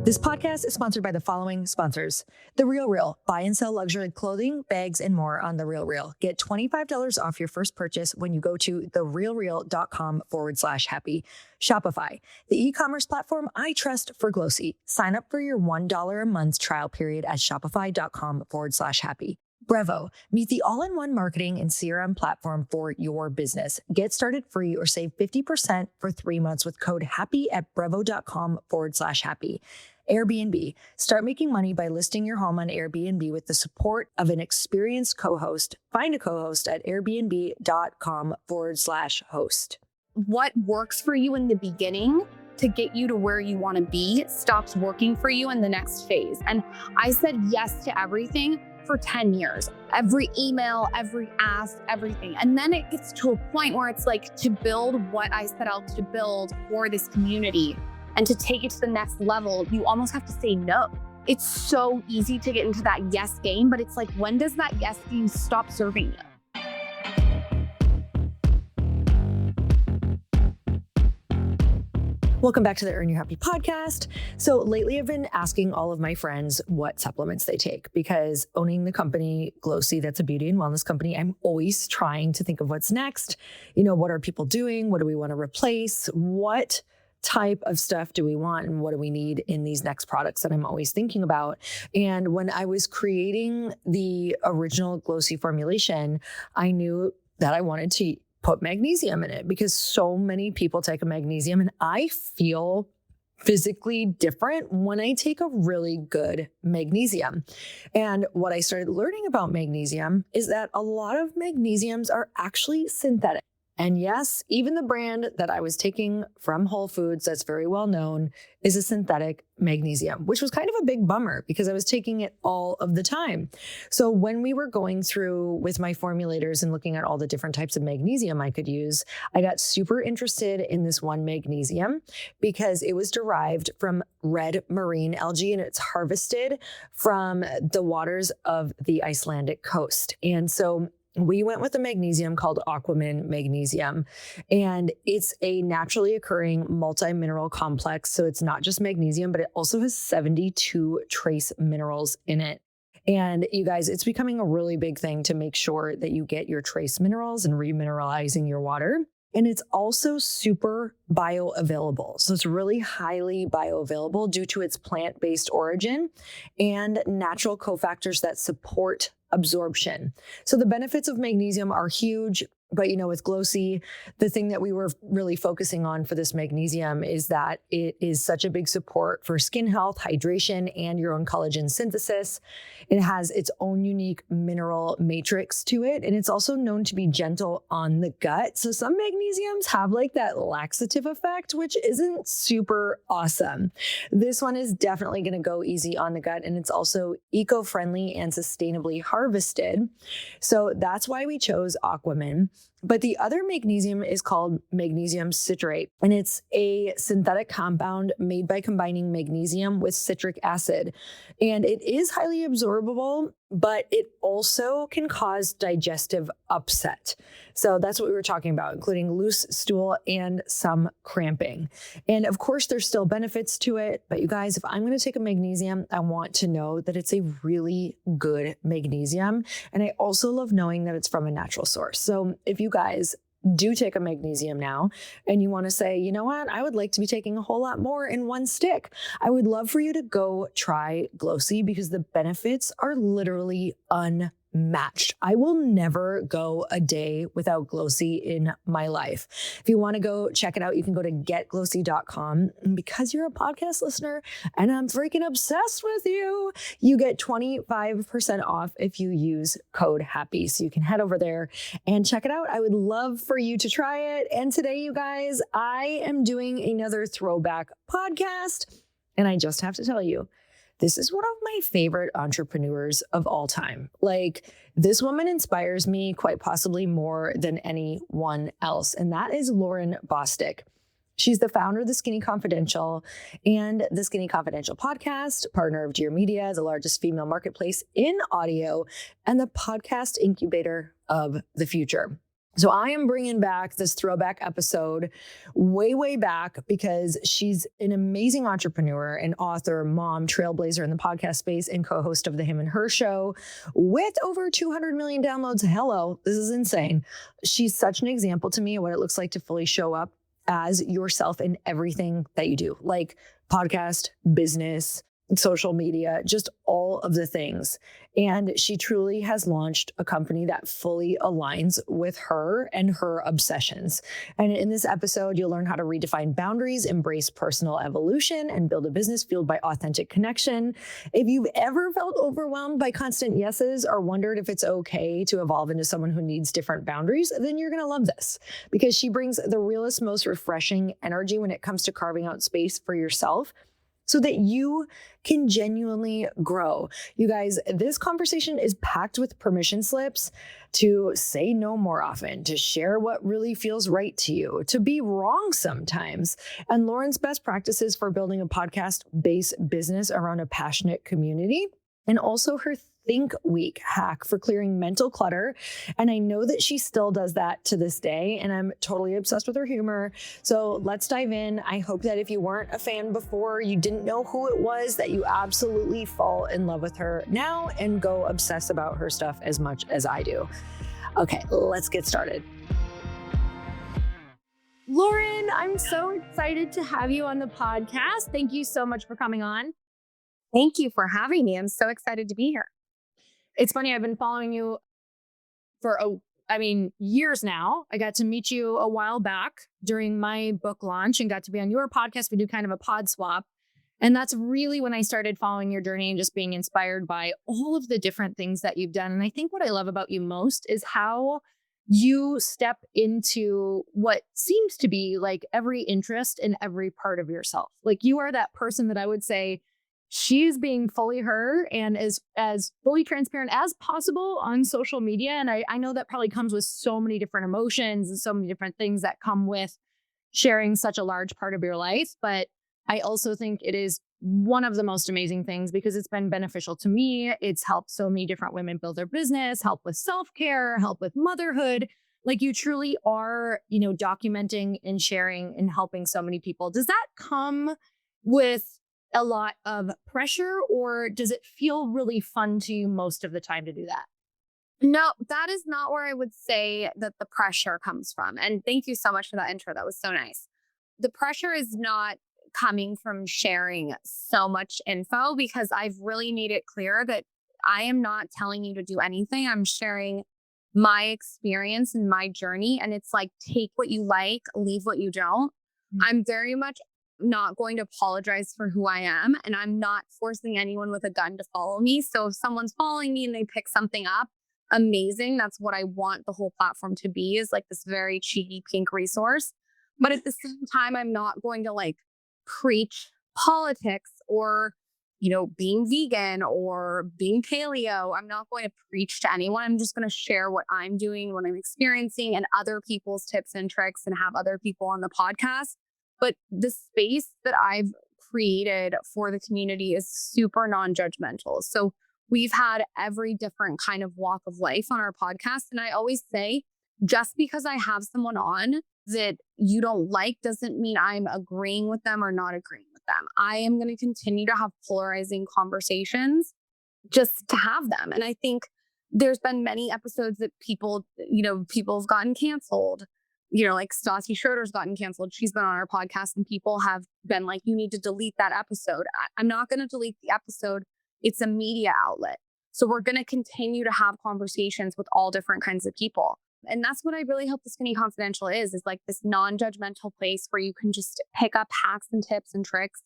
This podcast is sponsored by the following sponsors. The Real Real. Buy and sell luxury clothing, bags, and more on The Real Real. Get $25 off your first purchase when you go to therealreal.com/happy. Shopify, the e-commerce platform I trust for Glossy. Sign up for your $1 a month trial period at shopify.com/happy. Brevo, meet the all-in-one marketing and CRM platform for your business. Get started free or save 50% for 3 months with code HAPPY at brevo.com/happy. Airbnb, start making money by listing your home on Airbnb with the support of an experienced co-host. Find a co-host at airbnb.com/host. What works for you in the beginning to get you to where you want to be stops working for you in the next phase. And I said yes to everything for 10 years, every email, every ask, everything. And then it gets to a point where it's like, to build what I set out to build for this community and to take it to the next level, you almost have to say no. It's so easy to get into that yes game, but it's like, when does that yes game stop serving you? Welcome back to the Earn Your Happy podcast. So lately I've been asking all of my friends what supplements they take, because owning the company Glossy, that's a beauty and wellness company, I'm always trying to think of what's next. You know, what are people doing? What do we want to replace? What type of stuff do we want and what do we need in these next products that I'm always thinking about? And when I was creating the original Glossy formulation, I knew that I wanted to put magnesium in it because so many people take a magnesium and I feel physically different when I take a really good magnesium. And what I started learning about magnesium is that a lot of magnesiums are actually synthetic. And yes, even the brand that I was taking from Whole Foods that's very well known is a synthetic magnesium, which was kind of a big bummer because I was taking it all of the time. So when we were going through with my formulators and looking at all the different types of magnesium I could use, I got super interested in this one magnesium because it was derived from red marine algae and it's harvested from the waters of the Icelandic coast. And so we went with a magnesium called Aquamin Magnesium, and it's a naturally occurring multi-mineral complex. So it's not just magnesium, but it also has 72 trace minerals in it. And you guys, it's becoming a really big thing to make sure that you get your trace minerals and remineralizing your water. And it's also super bioavailable. So it's really highly bioavailable due to its plant-based origin and natural cofactors that support absorption. So the benefits of magnesium are huge. But, you know, with Glossy, the thing that we were really focusing on for this magnesium is that it is such a big support for skin health, hydration, and your own collagen synthesis. It has its own unique mineral matrix to it. And it's also known to be gentle on the gut. So some magnesiums have like that laxative effect, which isn't super awesome. This one is definitely going to go easy on the gut. And it's also eco-friendly and sustainably harvested. So that's why we chose Aquamin. But the other magnesium is called magnesium citrate, and it's a synthetic compound made by combining magnesium with citric acid. And it is highly absorbable, but it also can cause digestive upset. So that's what we were talking about, including loose stool and some cramping. And of course, there's still benefits to it. But you guys, if I'm going to take a magnesium, I want to know that it's a really good magnesium. And I also love knowing that it's from a natural source. So if you guys do take a magnesium now and you want to say, you know what, I would like to be taking a whole lot more in one stick, I would love for you to go try Glossy because the benefits are literally unmatched. I will never go a day without Glossy in my life. If you want to go check it out, you can go to getglossy.com. And because you're a podcast listener and I'm freaking obsessed with you, you get 25% off if you use code HAPPY. So you can head over there and check it out. I would love for you to try it. And today, you guys, I am doing another throwback podcast. And I just have to tell you, this is one of my favorite entrepreneurs of all time. Like, this woman inspires me quite possibly more than anyone else. And that is Lauryn Bosstick. She's the founder of The Skinny Confidential and The Skinny Confidential podcast, partner of Dear Media, the largest female marketplace in audio, and the podcast incubator of the future. So I am bringing back this throwback episode way, way back because she's an amazing entrepreneur, an author, mom, trailblazer in the podcast space, and co-host of the Him and Her Show with over 200 million downloads. Hello, this is insane. She's such an example to me of what it looks like to fully show up as yourself in everything that you do, like podcast, business, social media, just all of the things. And she truly has launched a company that fully aligns with her and her obsessions. And in this episode, you'll learn how to redefine boundaries, embrace personal evolution, and build a business fueled by authentic connection. If you've ever felt overwhelmed by constant yeses or wondered if it's okay to evolve into someone who needs different boundaries, then you're going to love this because she brings the realest, most refreshing energy when it comes to carving out space for yourself so that you can genuinely grow. You guys, this conversation is packed with permission slips to say no more often, to share what really feels right to you, to be wrong sometimes, and Lauryn's best practices for building a podcast-based business around a passionate community, and also her Think Week hack for clearing mental clutter. And I know that she still does that to this day, and I'm totally obsessed with her humor. So let's dive in. I hope that if you weren't a fan before, you didn't know who it was, that you absolutely fall in love with her now and go obsess about her stuff as much as I do. Okay, let's get started. Lauryn, I'm so excited to have you on the podcast. Thank you so much for coming on. Thank you for having me. I'm so excited to be here. It's funny, I've been following you for, years now. I got to meet you a while back during my book launch and got to be on your podcast. We do kind of a pod swap. And that's really when I started following your journey and just being inspired by all of the different things that you've done. And I think what I love about you most is how you step into what seems to be like every interest in every part of yourself. Like you are that person that I would say, she's being fully her and is as fully transparent as possible on social media. And I know that probably comes with so many different emotions and so many different things that come with sharing such a large part of your life. But I also think it is one of the most amazing things because it's been beneficial to me. It's helped so many different women build their business, help with self-care, help with motherhood. Like you truly are, documenting and sharing and helping so many people. Does that come with a lot of pressure, or does it feel really fun to you most of the time to do that? No, that is not where I would say that the pressure comes from. And thank you so much for that intro. That was so nice. The pressure is not coming from sharing so much info because I've really made it clear that I am not telling you to do anything. I'm sharing my experience and my journey. And it's like, take what you like, leave what you don't. I'm very much not going to apologize for who I am. And I'm not forcing anyone with a gun to follow me. So if someone's following me and they pick something up, amazing. That's what I want the whole platform to be, is like this very cheeky pink resource. But at the same time, I'm not going to like preach politics or, being vegan or being paleo. I'm not going to preach to anyone. I'm just going to share what I'm doing, what I'm experiencing, and other people's tips and tricks, and have other people on the podcast. But the space that I've created for the community is super non-judgmental. So we've had every different kind of walk of life on our podcast. And I always say, just because I have someone on that you don't like doesn't mean I'm agreeing with them or not agreeing with them. I am going to continue to have polarizing conversations just to have them. And I think there's been many episodes that people have gotten canceled. Like Stassi Schroeder's gotten canceled. She's been on our podcast and people have been like, you need to delete that episode. I'm not going to delete the episode. It's a media outlet. So we're going to continue to have conversations with all different kinds of people. And that's what I really hope the Skinny Confidential is like this non-judgmental place where you can just pick up hacks and tips and tricks,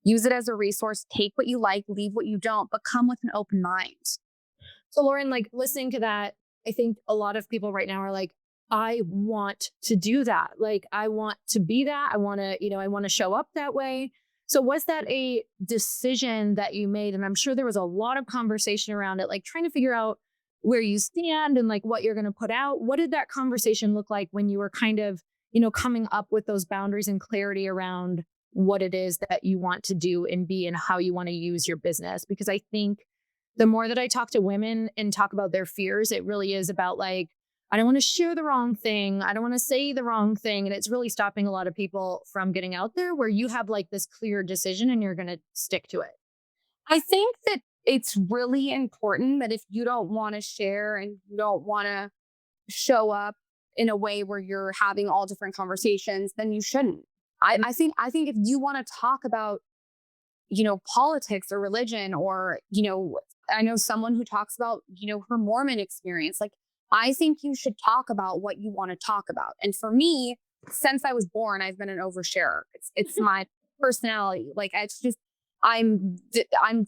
use it as a resource, take what you like, leave what you don't, but come with an open mind. So Lauryn, like listening to that, I think a lot of people right now are like, I want to do that. Like, I want to be that. I want to show up that way. So was that a decision that you made? And I'm sure there was a lot of conversation around it, like trying to figure out where you stand and like what you're going to put out. What did that conversation look like when you were kind of, coming up with those boundaries and clarity around what it is that you want to do and be and how you want to use your business? Because I think the more that I talk to women and talk about their fears, it really is about like, I don't want to share the wrong thing. I don't want to say the wrong thing. And it's really stopping a lot of people from getting out there where you have like this clear decision and you're going to stick to it. I think that it's really important that if you don't want to share and you don't want to show up in a way where you're having all different conversations, then you shouldn't. I think if you want to talk about, politics or religion or, I know someone who talks about, her Mormon experience. Like, I think you should talk about what you want to talk about. And for me, since I was born, I've been an oversharer. It's my personality. Like, it's just, I'm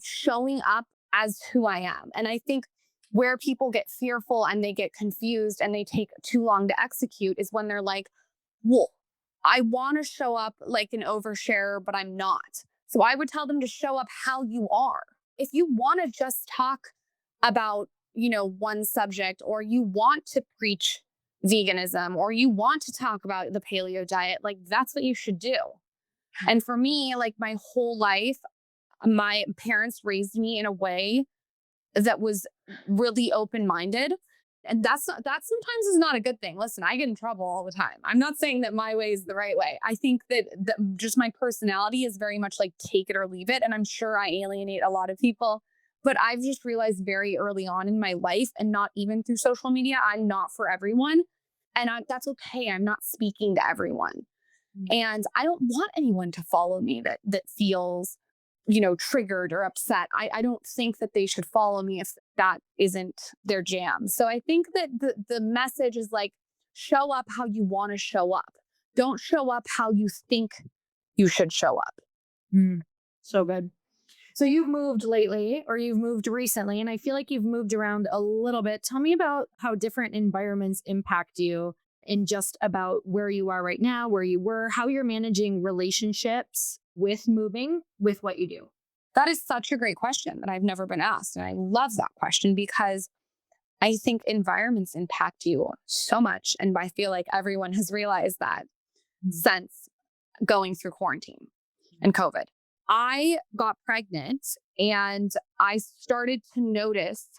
showing up as who I am. And I think where people get fearful and they get confused and they take too long to execute is when they're like, well, I want to show up like an oversharer, but I'm not. So I would tell them to show up how you are. If you want to just talk about, one subject, or you want to preach veganism, or you want to talk about the paleo diet, like that's what you should do. And for me, like my whole life, my parents raised me in a way that was really open-minded. And that sometimes is not a good thing. Listen, I get in trouble all the time. I'm not saying that my way is the right way. I think that just my personality is very much like take it or leave it. And I'm sure I alienate a lot of people. But I've just realized very early on in my life, and not even through social media, I'm not for everyone. And that's okay. I'm not speaking to everyone. And I don't want anyone to follow me that feels triggered or upset. I don't think that they should follow me if that isn't their jam. So I think that the message is like, show up how you want to show up. Don't show up how you think you should show up. So good. So you've moved lately, or you've moved recently, and I feel like you've moved around a little bit. Tell me about how different environments impact you, and just about where you are right now, where you were, how you're managing relationships with moving with what you do. That is such a great question that I've never been asked. And I love that question because I think environments impact you so much. And I feel like everyone has realized that since going through quarantine and COVID. I got pregnant and I started to notice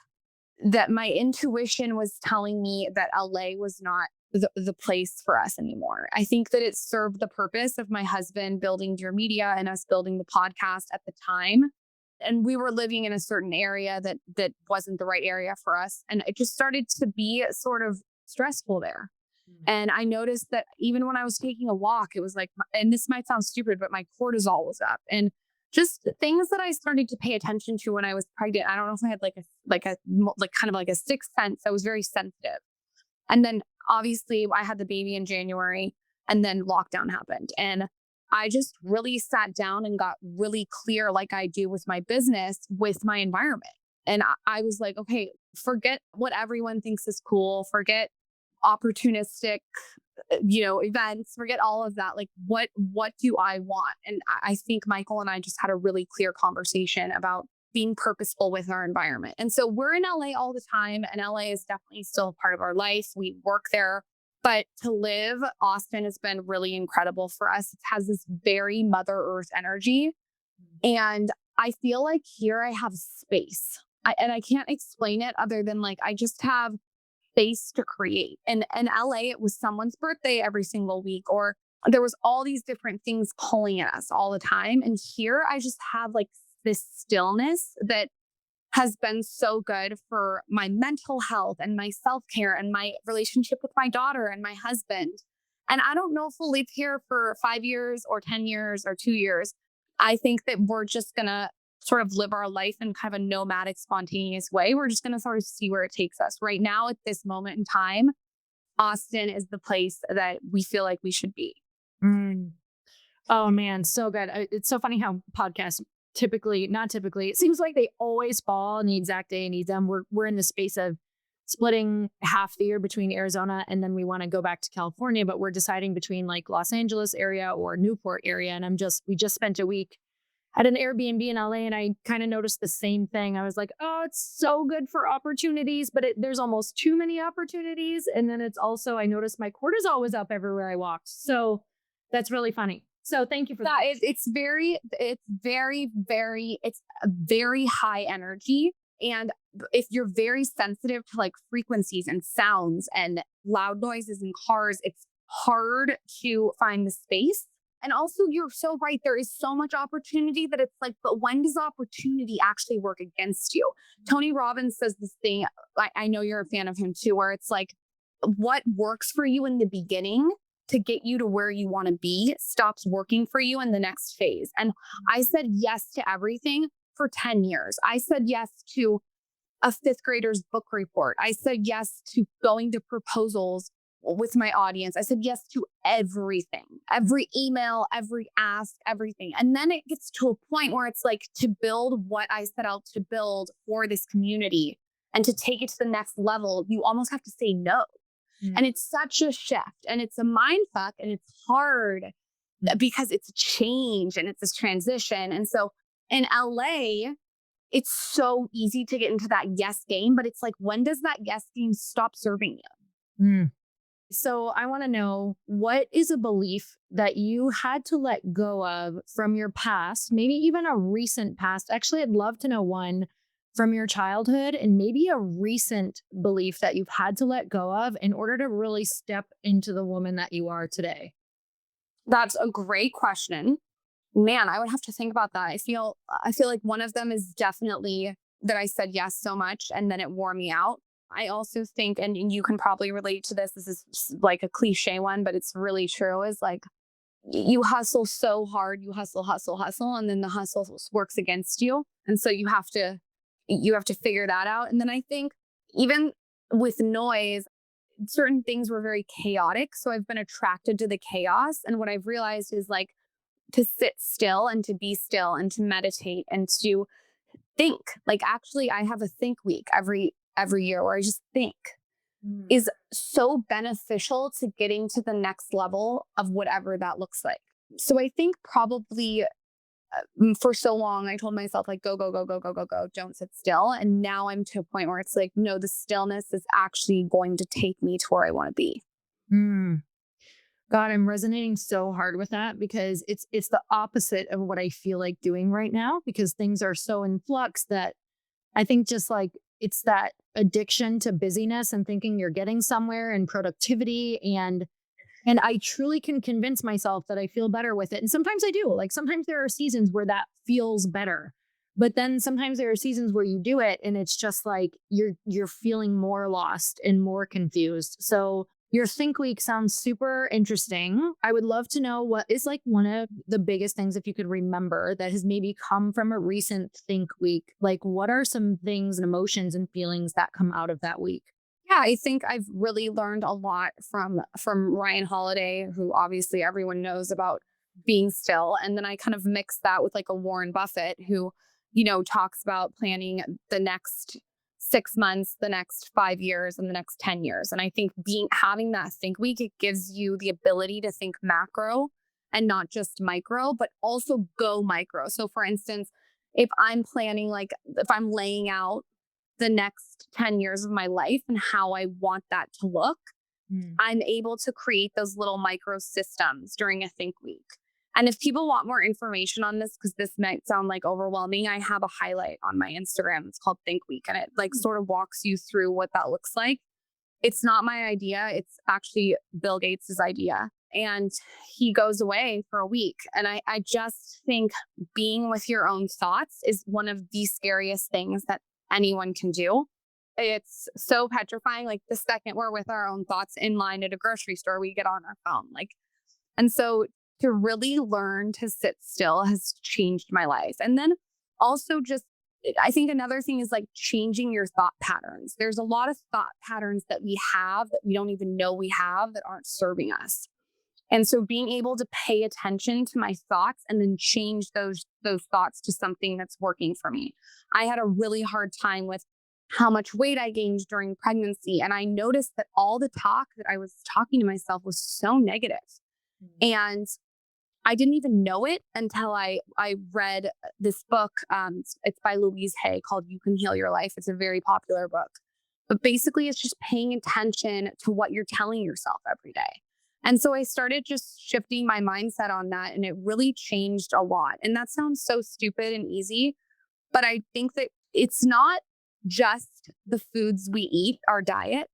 that my intuition was telling me that LA was not the place for us anymore. I think that it served the purpose of my husband building Dear Media and us building the podcast at the time. And we were living in a certain area that wasn't the right area for us. And it just started to be sort of stressful there. And I noticed that even when I was taking a walk, it was like, and this might sound stupid, but my cortisol was up. And just things that I started to pay attention to when I was pregnant. I don't know if I had like kind of like a sixth sense. I was very sensitive. And then obviously I had the baby in January, and then lockdown happened. And I just really sat down and got really clear, like I do with my business, with my environment. And I was like, okay, forget what everyone thinks is cool. Forget opportunistic, events, forget all of that. Like, what do I want? And I think Michael and I just had a really clear conversation about being purposeful with our environment. And so we're in LA all the time, and LA is definitely still a part of our life. We work there, but to live, Austin has been really incredible for us. It has this very Mother Earth energy. And I feel like here I have space. I can't explain it other than like, I just have space to create. And in LA, it was someone's birthday every single week, or there was all these different things pulling at us all the time. And here I just have like this stillness that has been so good for my mental health and my self-care and my relationship with my daughter and my husband. And I don't know if we'll live here for 5 years or 10 years or 2 years. I think that we're just going to sort of live our life in kind of a nomadic, spontaneous way. We're just going to sort of see where it takes us. Right now, at this moment in time, Austin is the place that we feel like we should be. Oh man, so good. It's so funny how podcasts not typically, it seems like they always fall on the exact day I need them. We're in the space of splitting half the year between Arizona, and then we want to go back to California, but we're deciding between like Los Angeles area or Newport area. And we just spent a week at an Airbnb in LA, and I kind of noticed the same thing. I was like, oh, it's so good for opportunities, but there's almost too many opportunities. And then it's also, I noticed my cortisol was up everywhere I walked. So that's really funny. So thank you for that. It's a very high energy. And if you're very sensitive to like frequencies and sounds and loud noises in cars, it's hard to find the space. And also, you're so right. There is so much opportunity that it's like, but when does opportunity actually work against you? Tony Robbins says this thing. I know you're a fan of him too, where it's like, what works for you in the beginning to get you to where you want to be stops working for you in the next phase. And I said yes to everything for 10 years. I said yes to a fifth grader's book report. I said yes to going to proposals with my audience. I said yes to everything, every email, every ask, everything. And then it gets to a point where it's like, to build what I set out to build for this community and to take it to the next level, you almost have to say no. And it's such a shift, and it's a mind fuck, and it's hard because it's a change and it's this transition. And so in LA, it's so easy to get into that yes game, but it's like, when does that yes game stop serving you? So I want to know, what is a belief that you had to let go of from your past, maybe even a recent past? Actually, I'd love to know one from your childhood and maybe a recent belief that you've had to let go of in order to really step into the woman that you are today. That's a great question. Man, I would have to think about that. I feel like one of them is definitely that I said yes so much and then it wore me out. I also think, and you can probably relate to this is like a cliche one, but it's really true, is like, you hustle so hard, you hustle, and then the hustle works against you. And so you have to figure that out. And then I think even with noise, certain things were very chaotic. So I've been attracted to the chaos. And what I've realized is like, to sit still and to be still and to meditate and to think. Like, actually, I have a think week every year where I just think is so beneficial to getting to the next level of whatever that looks like. So I think probably for so long, I told myself like, go, go, go, go, go, go, go, don't sit still. And now I'm to a point where it's like, no, the stillness is actually going to take me to where I want to be. God, I'm resonating so hard with that because it's the opposite of what I feel like doing right now, because things are so in flux that I think just like it's that addiction to busyness and thinking you're getting somewhere and productivity, and I truly can convince myself that I feel better with it. And sometimes I do. Like sometimes there are seasons where that feels better. But then sometimes there are seasons where you do it and it's just like you're feeling more lost and more confused. So your Think Week sounds super interesting. I would love to know what is like one of the biggest things, if you could remember, that has maybe come from a recent Think Week. Like, what are some things and emotions and feelings that come out of that week? Yeah, I think I've really learned a lot from Ryan Holiday, who obviously everyone knows about being still. And then I kind of mix that with like a Warren Buffett who, talks about planning the next 6 months, the next 5 years, and the next 10 years. And I think having that Think Week, it gives you the ability to think macro and not just micro, but also go micro. So for instance, if I'm planning, like if I'm laying out the next 10 years of my life and how I want that to look, I'm able to create those little micro systems during a Think Week. And if people want more information on this, because this might sound like overwhelming, I have a highlight on my Instagram. It's called Think Week, and it like sort of walks you through what that looks like. It's not my idea. It's actually Bill Gates' idea. And he goes away for a week. And I just think being with your own thoughts is one of the scariest things that anyone can do. It's so petrifying. Like the second we're with our own thoughts in line at a grocery store, we get on our phone. And so to really learn to sit still has changed my life. And then also I think another thing is like changing your thought patterns. There's a lot of thought patterns that we have that we don't even know we have that aren't serving us. And so being able to pay attention to my thoughts and then change those thoughts to something that's working for me. I had a really hard time with how much weight I gained during pregnancy. And I noticed that all the talk that I was talking to myself was so negative. And I didn't even know it until I read this book. It's by Louise Hay called You Can Heal Your Life. It's a very popular book. But basically, it's just paying attention to what you're telling yourself every day. And so I started just shifting my mindset on that, and it really changed a lot. And that sounds so stupid and easy, but I think that it's not just the foods we eat, our diet.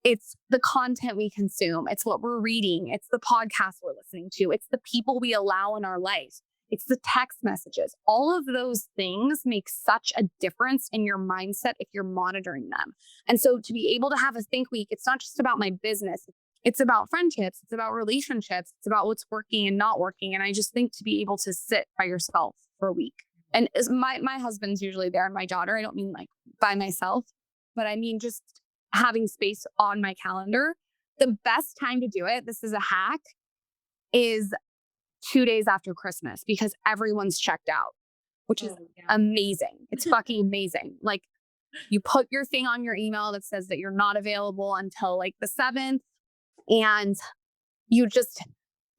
It's the content we consume. It's what we're reading. It's the podcasts we're listening to. It's the people we allow in our life. It's the text messages. All of those things make such a difference in your mindset if you're monitoring them. And so to be able to have a think week, it's not just about my business. It's about friendships. It's about relationships. It's about what's working and not working. And I just think to be able to sit by yourself for a week. And my husband's usually there and my daughter. I don't mean like by myself, but I mean just having space on my calendar. The best time to do it, this is a hack, is 2 days after Christmas because everyone's checked out, which is amazing. It's fucking amazing. Like you put your thing on your email that says that you're not available until like the 7th, and you just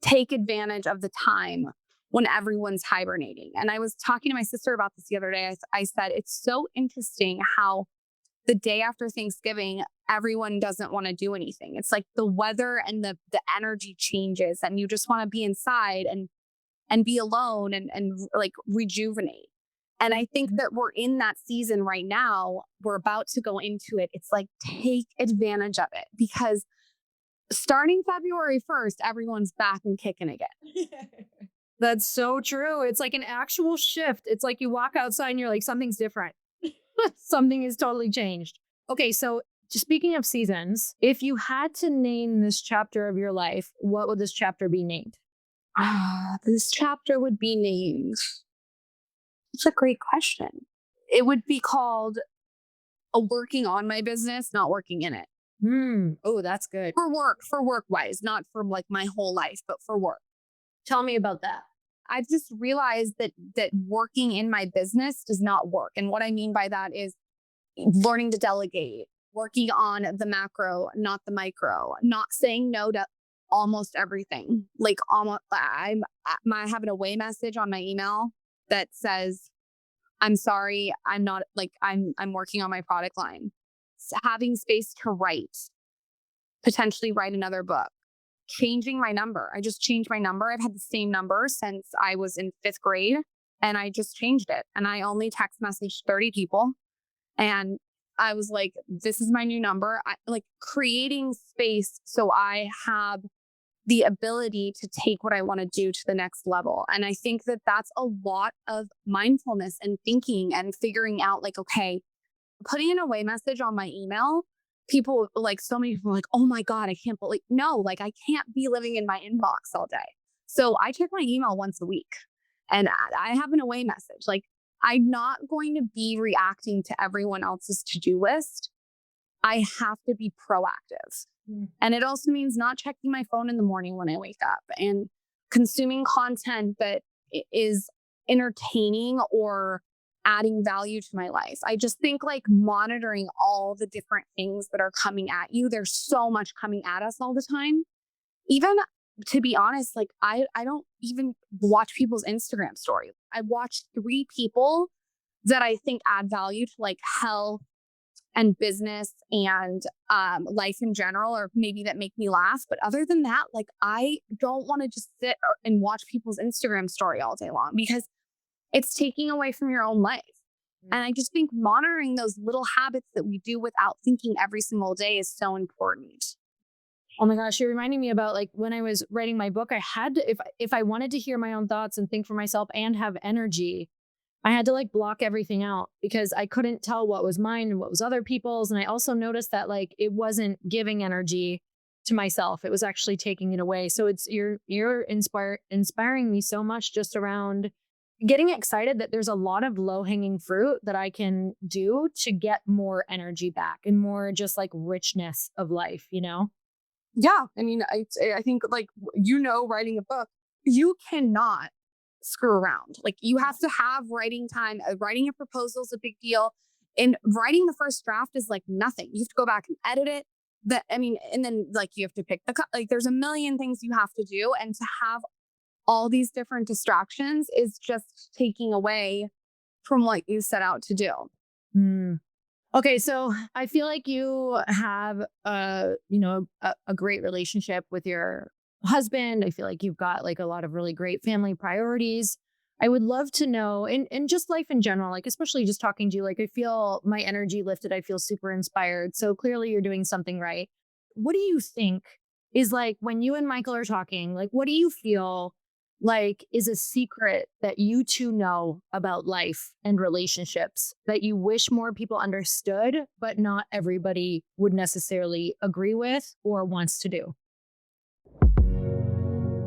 take advantage of the time when everyone's hibernating. And I was talking to my sister about this the other day. I said, it's so interesting how the day after Thanksgiving, everyone doesn't want to do anything. It's like the weather and the energy changes and you just want to be inside and be alone and like rejuvenate. And I think that we're in that season right now. We're about to go into it. It's like, take advantage of it because starting February 1st, everyone's back and kicking again. That's so true. It's like an actual shift. It's like you walk outside and you're like, something's different. Something is totally changed. Okay, so just speaking of seasons, if you had to name this chapter of your life, what would this chapter be named? This chapter would be named. It's a great question. It would be called working on my business, not working in it. Oh, that's good. For work wise, not for like my whole life, but for work. Tell me about that. I've just realized that working in my business does not work. And what I mean by that is learning to delegate, working on the macro, not the micro, not saying no to almost everything. Like I have an away message on my email that says, I'm sorry, I'm not like, I'm working on my product line. So having space to write, potentially write another book. Changing my number. I just changed my number. I've had the same number since I was in 5th grade and I just changed it. And I only text messaged 30 people. And I was like, this is my new number. Like creating space so I have the ability to take what I want to do to the next level. And I think that that's a lot of mindfulness and thinking and figuring out like, okay, putting an away message on my email, people like so many people are like, oh my God, I can't believe, no, like I can't be living in my inbox all day. So I check my email once a week and I have an away message. Like I'm not going to be reacting to everyone else's to-do list. I have to be proactive. And it also means not checking my phone in the morning when I wake up and consuming content that is entertaining or adding value to my life. I just think like monitoring all the different things that are coming at you. There's so much coming at us all the time. Even to be honest, like I don't even watch people's Instagram story. I watch 3 people that I think add value to like health and business and life in general, or maybe that make me laugh. But other than that, like I don't want to just sit and watch people's Instagram story all day long because it's taking away from your own life. And I just think monitoring those little habits that we do without thinking every single day is so important. Oh my gosh, you're reminding me about like when I was writing my book, I had to, if I wanted to hear my own thoughts and think for myself and have energy, I had to like block everything out because I couldn't tell what was mine and what was other people's. And I also noticed that like it wasn't giving energy to myself. It was actually taking it away. So it's you're inspiring me so much just around getting excited that there's a lot of low-hanging fruit that I can do to get more energy back and more just like richness of life, you know? Yeah. I mean, I think like, writing a book, you cannot screw around. Like you have to have writing time. Writing a proposal is a big deal. And writing the first draft is like nothing. You have to go back and edit it. And then like you have to pick like there's a million things you have to do. And to have all these different distractions is just taking away from what you set out to do. Okay, so I feel like you have a great relationship with your husband. I feel like you've got like a lot of really great family priorities. I would love to know, and just life in general, like, especially just talking to you, like, I feel my energy lifted. I feel super inspired. So clearly you're doing something right. What do you think is like when you and Michael are talking, like, what do you feel like is a secret that you two know about life and relationships that you wish more people understood, but not everybody would necessarily agree with or wants to do?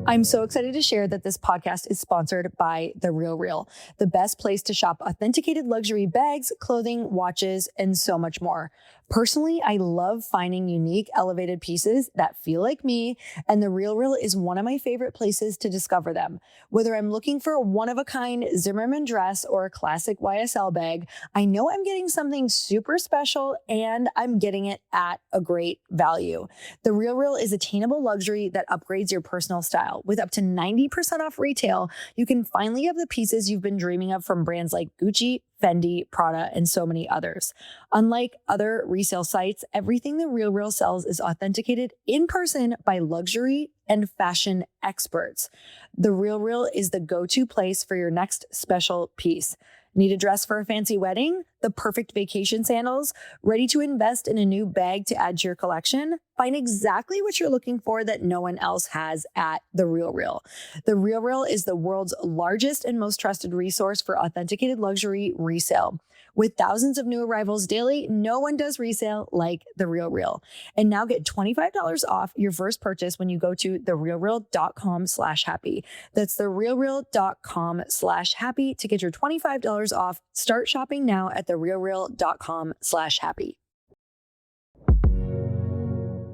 I'm so excited to share that this podcast is sponsored by The Real Real, the best place to shop authenticated luxury bags, clothing, watches, and so much more. Personally, I love finding unique, elevated pieces that feel like me, and The Real Real is one of my favorite places to discover them. Whether I'm looking for a one-of-a-kind Zimmermann dress or a classic YSL bag, I know I'm getting something super special and I'm getting it at a great value. The Real Real is attainable luxury that upgrades your personal style. With up to 90% off retail, you can finally have the pieces you've been dreaming of from brands like Gucci, Fendi, Prada, and so many others. Unlike other resale sites, everything The Real Real sells is authenticated in person by luxury and fashion experts. The Real Real is the go-to place for your next special piece. Need a dress for a fancy wedding? The perfect vacation sandals? Ready to invest in a new bag to add to your collection? Find exactly what you're looking for that no one else has at The Real Real. The Real Real is the world's largest and most trusted resource for authenticated luxury resale. With thousands of new arrivals daily, no one does resale like The Real Real. And now get $25 off your first purchase when you go to therealreal.com/happy. That's therealreal.com/happy to get your $25 off. Start shopping now at therealreal.com/happy.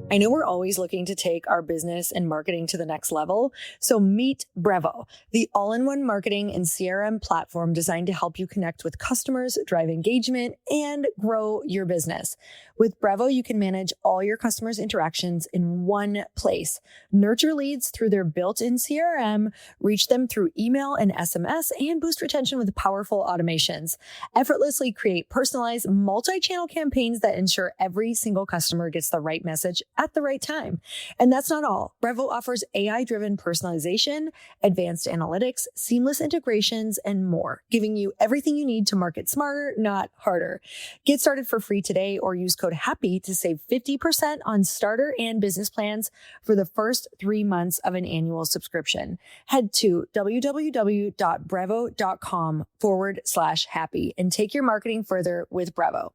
I know we're always looking to take our business and marketing to the next level. So meet Brevo, the all-in-one marketing and CRM platform designed to help you connect with customers, drive engagement, and grow your business. With Brevo, you can manage all your customers' interactions in one place, nurture leads through their built-in CRM, reach them through email and SMS, and boost retention with powerful automations. Effortlessly create personalized multi-channel campaigns that ensure every single customer gets the right message at the right time. And that's not all. Brevo offers AI-driven personalization, advanced analytics, seamless integrations, and more, giving you everything you need to market smarter, not harder. Get started for free today or use code HAPPY to save 50% on starter and business plans for the first 3 months of an annual subscription. Head to www.brevo.com/happy and take your marketing further with Brevo.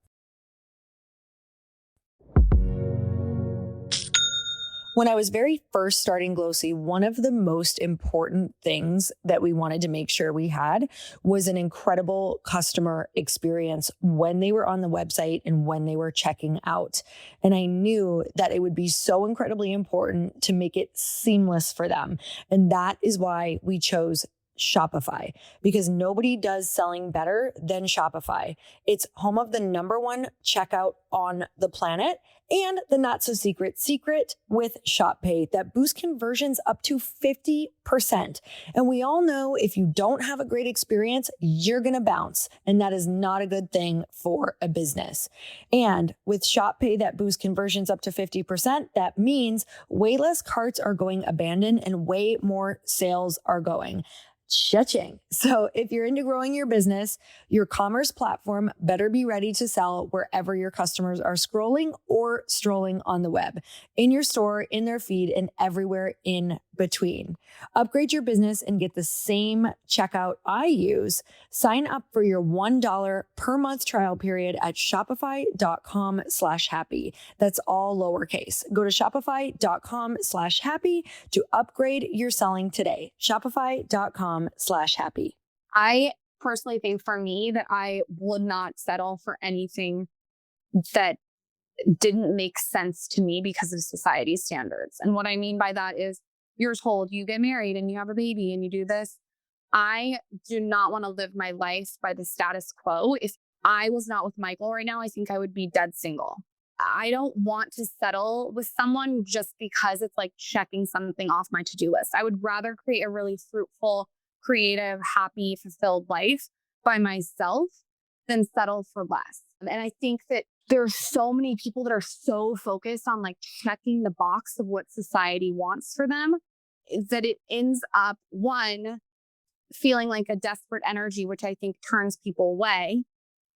When I was very first starting Glossy, one of the most important things that we wanted to make sure we had was an incredible customer experience when they were on the website and when they were checking out. And I knew that it would be so incredibly important to make it seamless for them. And that is why we chose Shopify, because nobody does selling better than Shopify. It's home of the #1 checkout on the planet and the not so secret with Shop Pay that boosts conversions up to 50%. And we all know if you don't have a great experience, you're going to bounce. And that is not a good thing for a business. And with Shop Pay that boosts conversions up to 50%, that means way less carts are going abandoned and way more sales are going. Cha-ching. So if you're into growing your business, your commerce platform better be ready to sell wherever your customers are scrolling or strolling on the web, in your store, in their feed, and everywhere in between. Upgrade your business and get the same checkout I use. Sign up for your $1 per month trial period at shopify.com/happy. That's all lowercase. Go to shopify.com/happy to upgrade your selling today. Shopify.com/happy. I personally think for me that I would not settle for anything that didn't make sense to me because of society's standards. And what I mean by that is you're told you get married and you have a baby and you do this. I do not want to live my life by the status quo. If I was not with Michael right now, I think I would be dead single. I don't want to settle with someone just because it's like checking something off my to-do list. I would rather create a really fruitful, creative, happy, fulfilled life by myself than settle for less. And I think that there's so many people that are so focused on like checking the box of what society wants for them that it ends up, one, feeling like a desperate energy, which I think turns people away.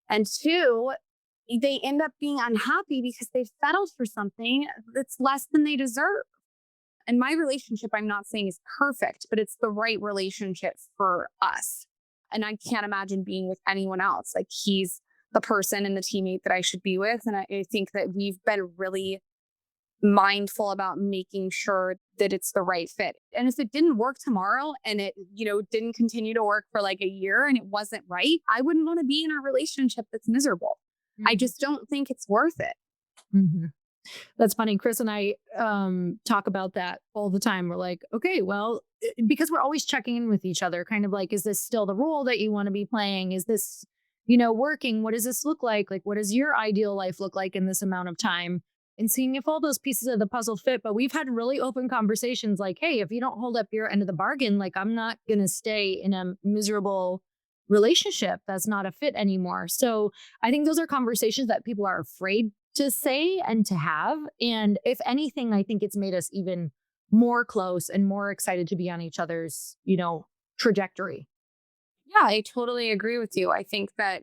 And two, they end up being unhappy because they've settled for something that's less than they deserve. And my relationship, I'm not saying is perfect, but it's the right relationship for us. And I can't imagine being with anyone else. Like, he's the person and the teammate that I should be with. And I think that we've been really mindful about making sure that it's the right fit. And if it didn't work tomorrow and it, didn't continue to work for like a year and it wasn't right, I wouldn't want to be in a relationship that's miserable. I just don't think it's worth it. Mm-hmm. That's funny. Chris and I talk about that all the time. We're like, okay, well, because we're always checking in with each other, kind of like, is this still the role that you want to be playing? Is this, working? What does this look like? Like, what does your ideal life look like in this amount of time? And seeing if all those pieces of the puzzle fit. But we've had really open conversations like, hey, if you don't hold up your end of the bargain, like, I'm not going to stay in a miserable relationship that's not a fit anymore. So I think those are conversations that people are afraid to say and to have. And if anything, I think it's made us even more close and more excited to be on each other's, trajectory. Yeah, I totally agree with you. I think that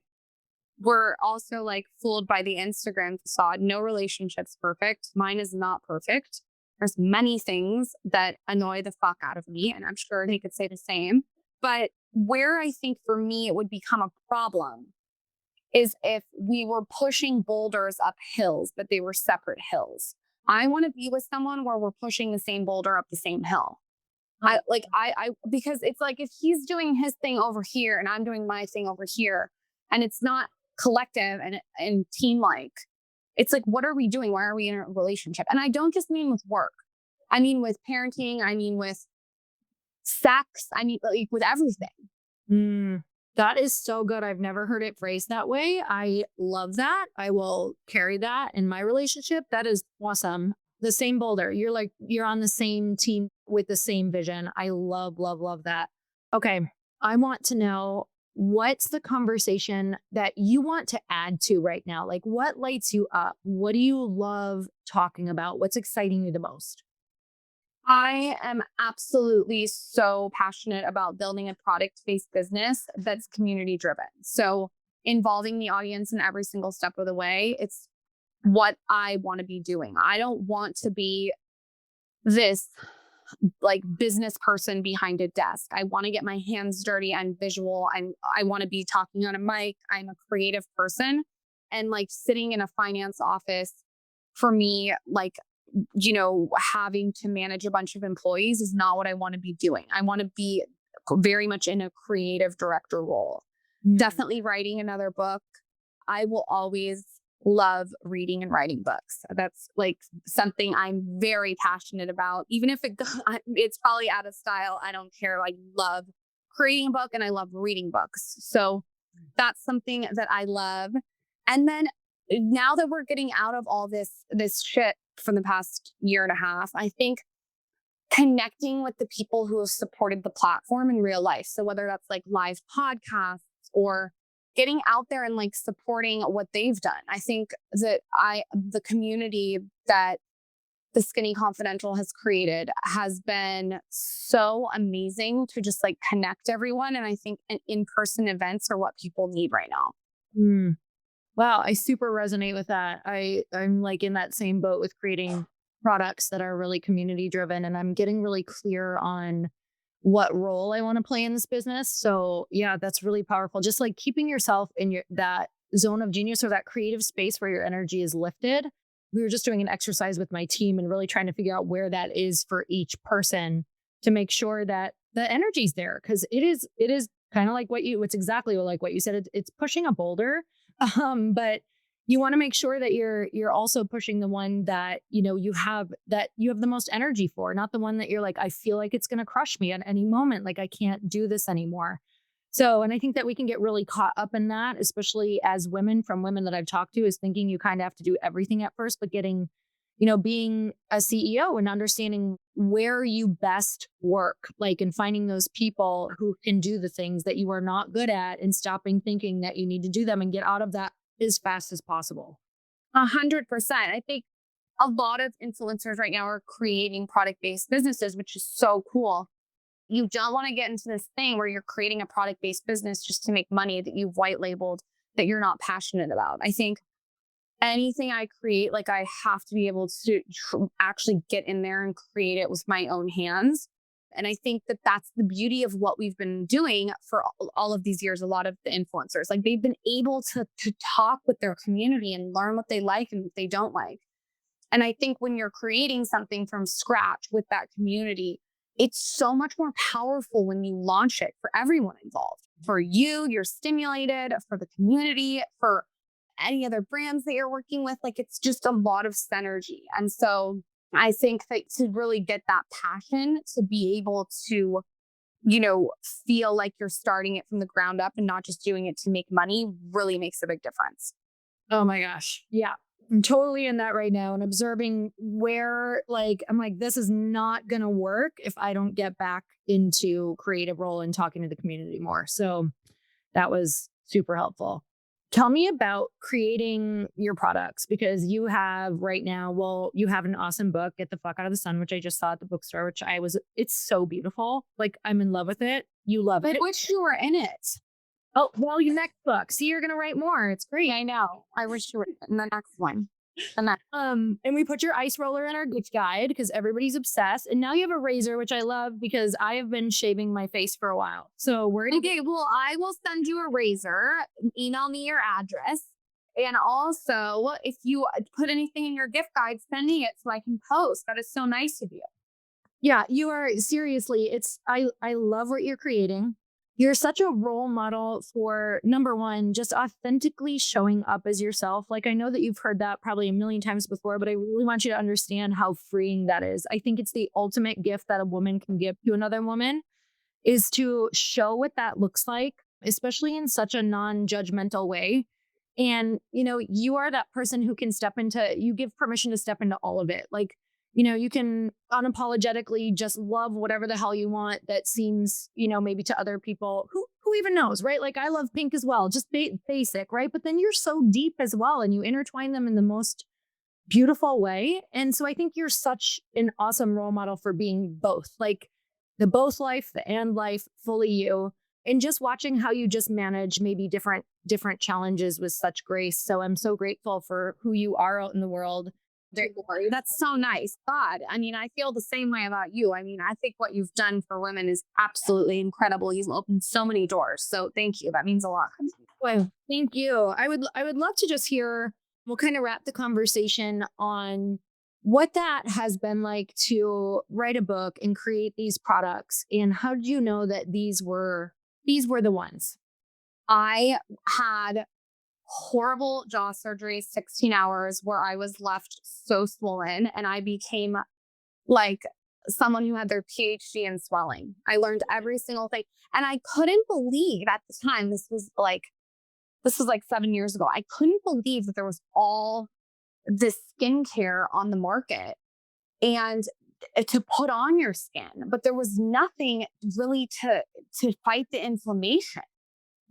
we're also like fooled by the Instagram facade. No relationship's perfect. Mine is not perfect. There's many things that annoy the fuck out of me, and I'm sure they could say the same. But where I think for me it would become a problem is if we were pushing boulders up hills, but they were separate hills. I want to be with someone where we're pushing the same boulder up the same hill. Because it's like, if he's doing his thing over here and I'm doing my thing over here, and it's not collective and team like, it's like, what are we doing? Why are we in a relationship? And I don't just mean with work. I mean with parenting. I mean with sex. I mean, like, with everything. That is so good. I've never heard it phrased that way. I love that. I will carry that in my relationship. That is awesome. The same boulder. You're on the same team with the same vision. I love, love, love that. Okay. I want to know, what's the conversation that you want to add to right now? Like, what lights you up? What do you love talking about? What's exciting you the most? I am absolutely so passionate about building a product-based business that's community driven. So involving the audience in every single step of the way, it's what I want to be doing. I don't want to be this like business person behind a desk. I want to get my hands dirty and visual, and I want to be talking on a mic. I'm a creative person, and like sitting in a finance office for me, like, having to manage a bunch of employees is not what I want to be doing. I want to be very much in a creative director role. Definitely writing another book. I will always love reading and writing books. That's like something I'm very passionate about. Even if it's probably out of style, I don't care. I love creating a book and I love reading books. So that's something that I love. And then now that we're getting out of all this shit from the past year and a half, I think connecting with the people who have supported the platform in real life. So whether that's like live podcasts or getting out there and like supporting what they've done. I think that the community that the Skinny Confidential has created has been so amazing to just like connect everyone. And I think in-person events are what people need right now. Wow, I super resonate with that. I'm like in that same boat with creating products that are really community driven, and I'm getting really clear on what role I want to play in this business. So yeah, that's really powerful. Just like keeping yourself in that zone of genius or that creative space where your energy is lifted. We were just doing an exercise with my team and really trying to figure out where that is for each person to make sure that the energy's there. Cause it is kind of like it's exactly like what you said. It's pushing a boulder. But you want to make sure that you're also pushing the one that, you have the most energy for, not the one that you're like, I feel like it's going to crush me at any moment. Like, I can't do this anymore. So, and I think that we can get really caught up in that, especially as women that I've talked to, is thinking you kind of have to do everything at first, but getting, being a CEO and understanding where you best work, like, and finding those people who can do the things that you are not good at and stopping thinking that you need to do them and get out of that as fast as possible. 100%. I think a lot of influencers right now are creating product-based businesses, which is so cool. you don't want to get into this thing where you're creating a product-based business just to make money that you've white labeled that you're not passionate about. I think anything I create, like I have to be able to actually get in there and create it with my own hands. And I think that that's the beauty of what we've been doing for all of these years. A lot of the influencers, like they've been able to talk with their community and learn what they like and what they don't like. And I think when you're creating something from scratch with that community, it's so much more powerful when you launch it for everyone involved. For you, you're stimulated, for the community, for any other brands that you're working with. Like it's just a lot of synergy. And so I think that to really get that passion, to be able to, feel like you're starting it from the ground up and not just doing it to make money really makes a big difference. Oh my gosh. Yeah. I'm totally in that right now and observing where I'm like, this is not going to work if I don't get back into creative role and talking to the community more. So that was super helpful. Tell me about creating your products, because you have right now, you have an awesome book, Get the Fuck Out of the Sun, which I just saw at the bookstore, it's so beautiful. Like I'm in love with it. You love it. I wish you were in it. Oh, well, your next book. See, you're going to write more. It's great. I know. I wish you were in the next one. And we put your ice roller in our Gucci guide because everybody's obsessed. And now you have a razor, which I love because I have been shaving my face for a while. So okay, well, I will send you a razor. Email me your address. And also, if you put anything in your gift guide, send me it so I can post. That is so nice of you. Yeah, you are seriously. I love what you're creating. You're such a role model for, number one, just authentically showing up as yourself. Like, I know that you've heard that probably a million times before, but I really want you to understand how freeing that is. I think it's the ultimate gift that a woman can give to another woman, is to show what that looks like, especially in such a non-judgmental way. And, you are that person who can you give permission to step into all of it. Like, you can unapologetically just love whatever the hell you want that seems, maybe to other people who even knows, right? Like I love pink as well, just basic, right? But then you're so deep as well and you intertwine them in the most beautiful way. And so I think you're such an awesome role model for being both, like the both life, the and life, fully you, and just watching how you just manage maybe different challenges with such grace. So I'm so grateful for who you are out in the world. That's so nice. God, I mean, I feel the same way about you. I mean, I think what you've done for women is absolutely incredible. You've opened so many doors. So thank you. That means a lot. Well, thank you. I would love to just hear, we'll kind of wrap the conversation on what that has been like to write a book and create these products. And how did you know that these were the ones? I had horrible jaw surgery, 16 hours, where I was left so swollen and I became like someone who had their PhD in swelling. I learned every single thing. And I couldn't believe at the time, this was like 7 years ago. I couldn't believe that there was all this skincare on the market and to put on your skin, but there was nothing really to fight the inflammation.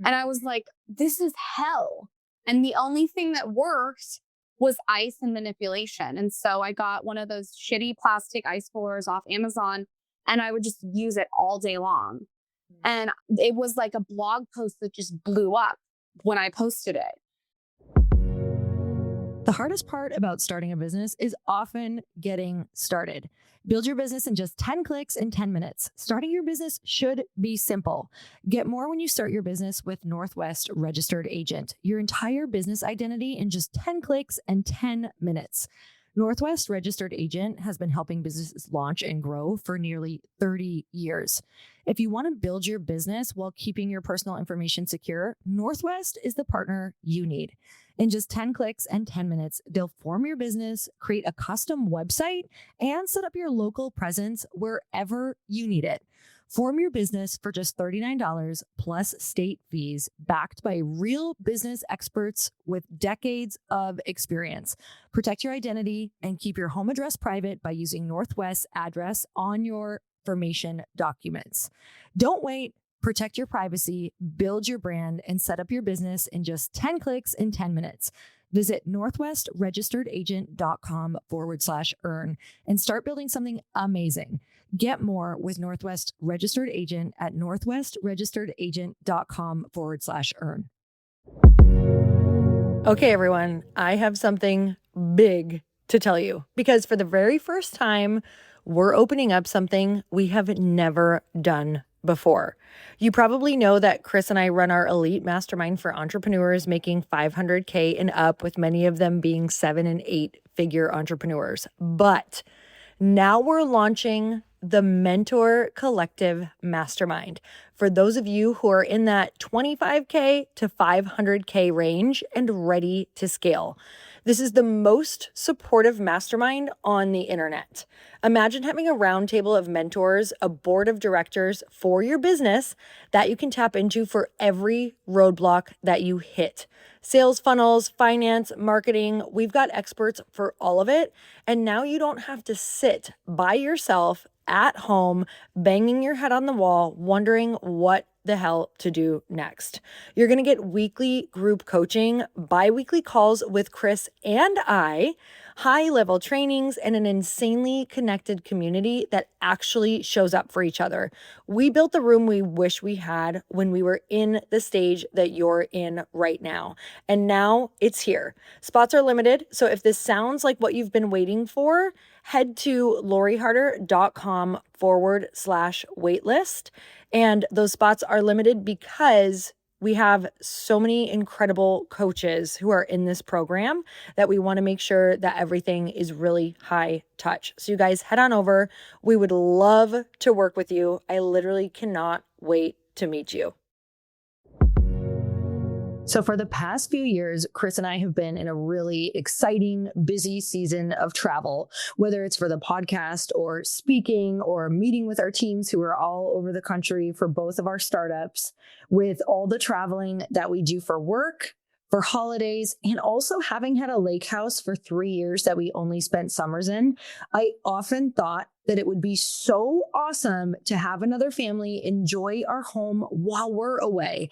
And I was like, this is hell. And the only thing that worked was ice and manipulation. And so I got one of those shitty plastic ice rollers off Amazon and I would just use it all day long. And it was like a blog post that just blew up when I posted it. The hardest part about starting a business is often getting started. Build your business in just 10 clicks in 10 minutes. Starting your business should be simple. Get more when you start your business with Northwest Registered Agent. Your entire business identity in just 10 clicks and 10 minutes. Northwest Registered Agent has been helping businesses launch and grow for nearly 30 years. If you want to build your business while keeping your personal information secure, Northwest is the partner you need. In just 10 clicks and 10 minutes, they'll form your business, create a custom website, and set up your local presence wherever you need it. Form your business for just $39 plus state fees, backed by real business experts with decades of experience. Protect your identity and keep your home address private by using Northwest's address on your information documents. Don't wait. Protect your privacy, build your brand, and set up your business in just 10 clicks in 10 minutes. Visit northwestregisteredagent.com/earn and start building something amazing. Get more with Northwest Registered Agent at northwestregisteredagent.com/earn. Okay, everyone, I have something big to tell you because for the very first time, we're opening up something we have never done before. You probably know that Chris and I run our elite mastermind for entrepreneurs making $500K and up, with many of them being 7 and 8 figure entrepreneurs. But now we're launching the Mentor Collective Mastermind for those of you who are in that 25K to 500K range and ready to scale. This is the most supportive mastermind on the internet. Imagine having a roundtable of mentors, a board of directors for your business that you can tap into for every roadblock that you hit. Sales funnels, finance, marketing, we've got experts for all of it. And now you don't have to sit by yourself at home, banging your head on the wall, wondering what the hell to do next. You're going to get weekly group coaching, bi-weekly calls with Chris and I, high-level trainings, and an insanely connected community that actually shows up for each other. We built the room we wish we had when we were in the stage that you're in right now. And now it's here. Spots are limited, so if this sounds like what you've been waiting for, head to loriharder.com/waitlist. And those spots are limited because we have so many incredible coaches who are in this program that we want to make sure that everything is really high touch. So you guys head on over. We would love to work with you. I literally cannot wait to meet you. So for the past few years, Chris and I have been in a really exciting, busy season of travel, whether it's for the podcast or speaking or meeting with our teams who are all over the country for both of our startups, with all the traveling that we do for work, for holidays, and also having had a lake house for 3 years that we only spent summers in. I often thought that it would be so awesome to have another family enjoy our home while we're away.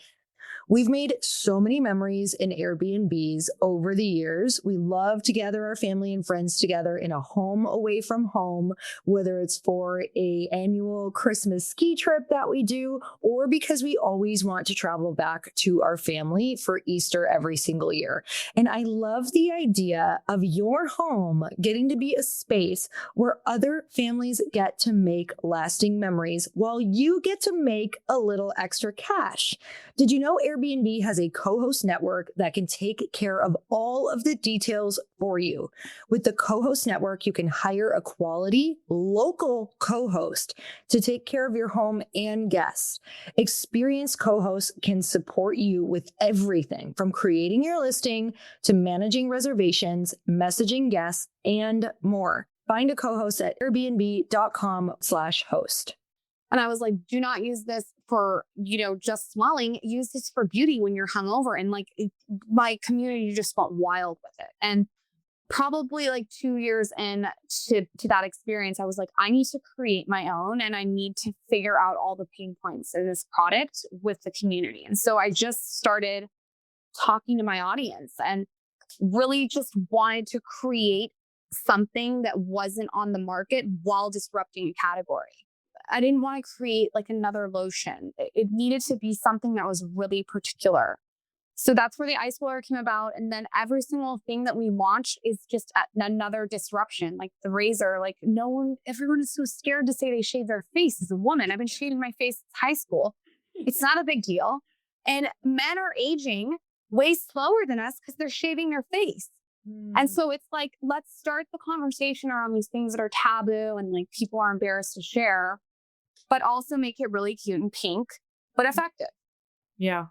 We've made so many memories in Airbnbs over the years. We love to gather our family and friends together in a home away from home, whether it's for an annual Christmas ski trip that we do, or because we always want to travel back to our family for Easter every single year. And I love the idea of your home getting to be a space where other families get to make lasting memories while you get to make a little extra cash. Did you know Airbnb has a co-host network that can take care of all of the details for you? With the co-host network, you can hire a quality local co-host to take care of your home and guests. Experienced co-hosts can support you with everything from creating your listing to managing reservations, messaging guests, and more. Find a co-host at airbnb.com/host. And I was like, do not use this for, just swelling. Use this for beauty when you're hungover. And my community just went wild with it. And probably 2 years in to that experience, I was like, I need to create my own and I need to figure out all the pain points in this product with the community. And so I just started talking to my audience and really just wanted to create something that wasn't on the market while disrupting a category. I didn't want to create another lotion. It needed to be something that was really particular. So that's where the ice roller came about. And then every single thing that we launch is just another disruption. Like the razor, everyone is so scared to say they shave their face. As a woman, I've been shaving my face since high school. It's not a big deal. And men are aging way slower than us because they're shaving their face. And so it's let's start the conversation around these things that are taboo and people are embarrassed to share, but also make it really cute and pink, but effective. Yeah.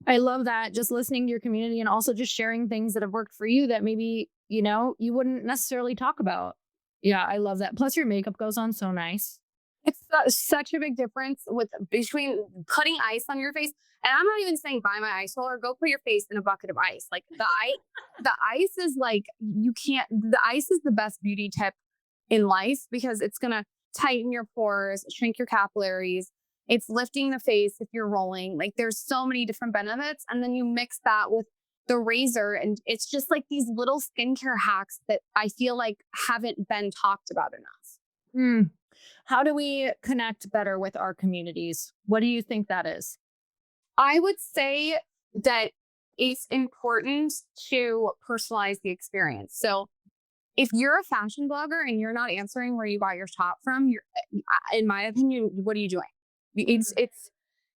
I love that. Just listening to your community and also just sharing things that have worked for you that maybe, you wouldn't necessarily talk about. Yeah, I love that. Plus your makeup goes on so nice. It's such a big difference between putting ice on your face. And I'm not even saying buy my ice roller, go put your face in a bucket of ice. The ice is the ice is the best beauty tip in life because it's going to tighten your pores, shrink your capillaries. It's lifting the face if you're rolling. There's so many different benefits. And then you mix that with the razor. And it's just these little skincare hacks that I feel haven't been talked about enough. How do we connect better with our communities? What do you think that is? I would say that it's important to personalize the experience. So if you're a fashion blogger and you're not answering where you got your top from, you're, in my opinion, what are you doing? It's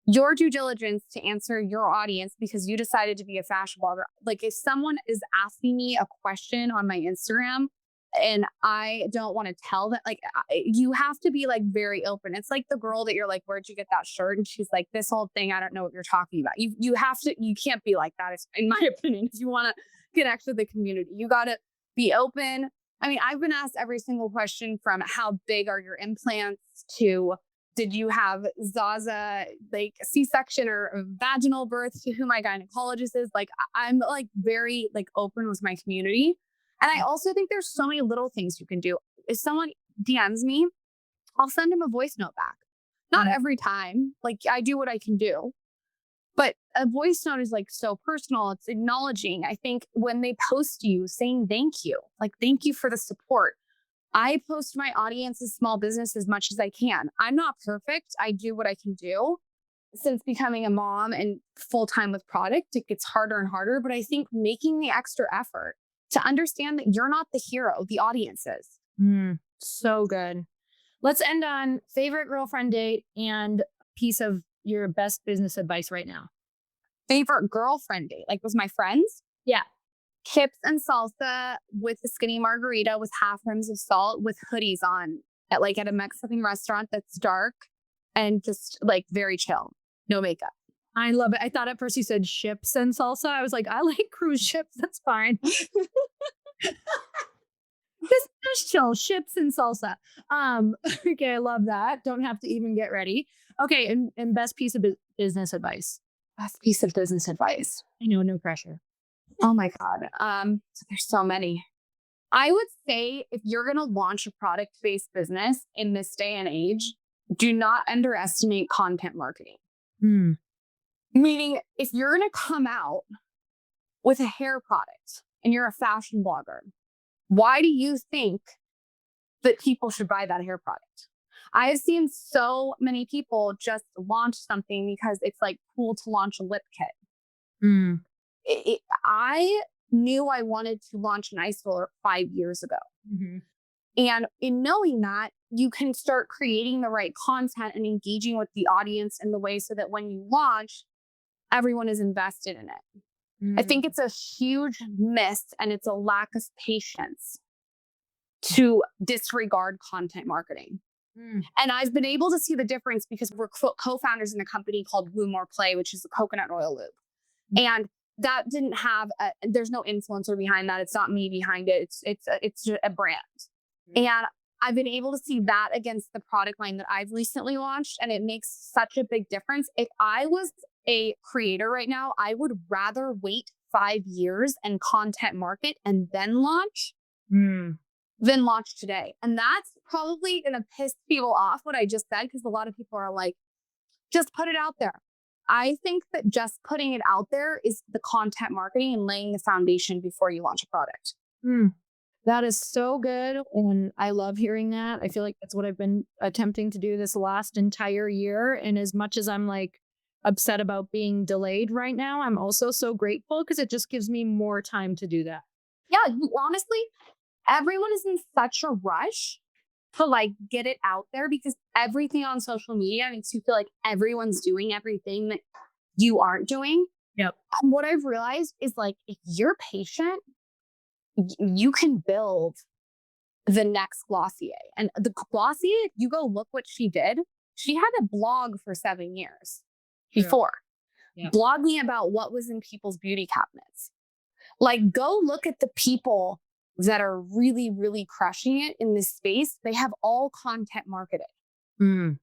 your due diligence to answer your audience because you decided to be a fashion blogger. Like if someone is asking me a question on my Instagram and I don't want to tell that, like you have to be like very open. It's like the girl that you're like, where'd you get that shirt? And she's like, this whole thing, I don't know what you're talking about. You have to, you can't be like that. In my opinion, if you want to connect with the community, you got to be open. I mean, I've been asked every single question from how big are your implants to did you have Zaza, like C-section or vaginal birth to who my gynecologist is. Like I'm like very like open with my community. And I also think there's so many little things you can do. If someone DMs me, I'll send them a voice note back. Not every time. Like I do what I can do. But a voice note is like so personal. It's acknowledging. I think when they post you saying thank you, like thank you for the support. I post my audience's small business as much as I can. I'm not perfect. I do what I can do. Since becoming a mom and full-time with product, it gets harder and harder. But I think making the extra effort to understand that you're not the hero, the audience is. So good. Let's end on favorite girlfriend date and piece of your best business advice right now. Favorite girlfriend date, like with my friends? Yeah. Chips and salsa with the skinny margarita with half rims of salt with hoodies on at a Mexican restaurant that's dark and just like very chill. No makeup. I love it. I thought at first you said chips and salsa. I was like, I like cruise ships. That's fine. Just chill, chips and salsa. Okay, I love that. Don't have to even get ready. Okay, and best piece of business advice. Best piece of business advice. I know, no pressure. Oh my God. There's so many. I would say if you're going to launch a product-based business in this day and age, do not underestimate content marketing. Meaning if you're going to come out with a hair product and you're a fashion blogger, why do you think that people should buy that hair product? I have seen so many people just launch something because it's like cool to launch a lip kit. I knew I wanted to launch an ice roller 5 years ago. And in knowing that, you can start creating the right content and engaging with the audience in the way so that when you launch, everyone is invested in it. I think it's a huge miss and it's a lack of patience to disregard content marketing. And I've been able to see the difference because we're co-founders in a company called Woo More Play, which is a coconut oil lube. And that didn't have, there's no influencer behind that. It's not me behind it. It's just a brand. And I've been able to see that against the product line that I've recently launched. And it makes such a big difference. If I was a creator right now, I would rather wait 5 years and content market and then launch than launch today. And that's probably going to piss people off what I just said, because a lot of people are like, just put it out there. I think that just putting it out there is the content marketing and laying the foundation before you launch a product. That is so good. And I love hearing that. I feel like that's what I've been attempting to do this last entire year. And as much as I'm like upset about being delayed right now, I'm also so grateful because it just gives me more time to do that. Yeah, honestly, everyone is in such a rush to like get it out there because everything on social media makes you feel like everyone's doing everything that you aren't doing. Yep. And what I've realized is like, if you're patient, you can build the next Glossier. And the Glossier, if you go look what she did, she had a blog for 7 years before, blogging about what was in people's beauty cabinets. Like, go look at the people that are really, really crushing it in this space. They have all content marketed. Damn,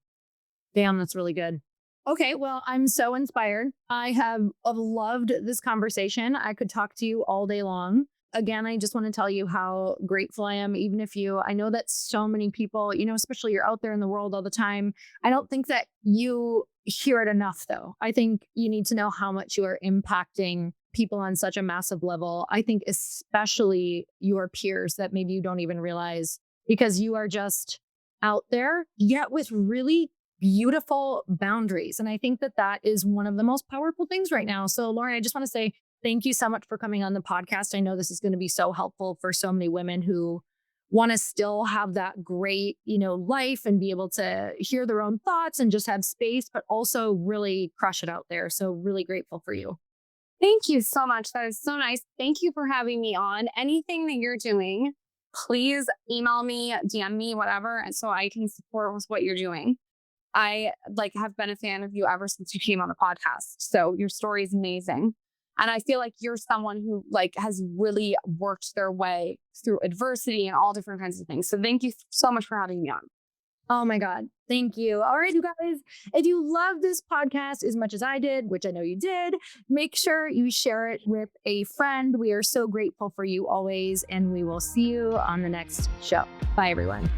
that's really good. Okay, well, I'm so inspired. I have loved this conversation. I could talk to you all day long. Again, I just want to tell you how grateful I am, even if I know that so many people, especially you're out there in the world all the time. I don't think that you hear it enough, though. I think you need to know how much you are impacting people on such a massive level. I think especially your peers that maybe you don't even realize, because you are just out there, yet with really beautiful boundaries. And I think that that is one of the most powerful things right now. So, Lauren, I just want to say thank you so much for coming on the podcast. I know this is going to be so helpful for so many women who want to still have that great, life and be able to hear their own thoughts and just have space, but also really crush it out there. So really grateful for you. Thank you so much. That is so nice. Thank you for having me on. Anything that you're doing, please email me, DM me, whatever, and so I can support with what you're doing. I have been a fan of you ever since you came on the podcast. So your story is amazing. And I feel like you're someone who has really worked their way through adversity and all different kinds of things. So thank you so much for having me on. Oh my God. Thank you. All right, you guys, if you love this podcast as much as I did, which I know you did, make sure you share it with a friend. We are so grateful for you always, and we will see you on the next show. Bye, everyone.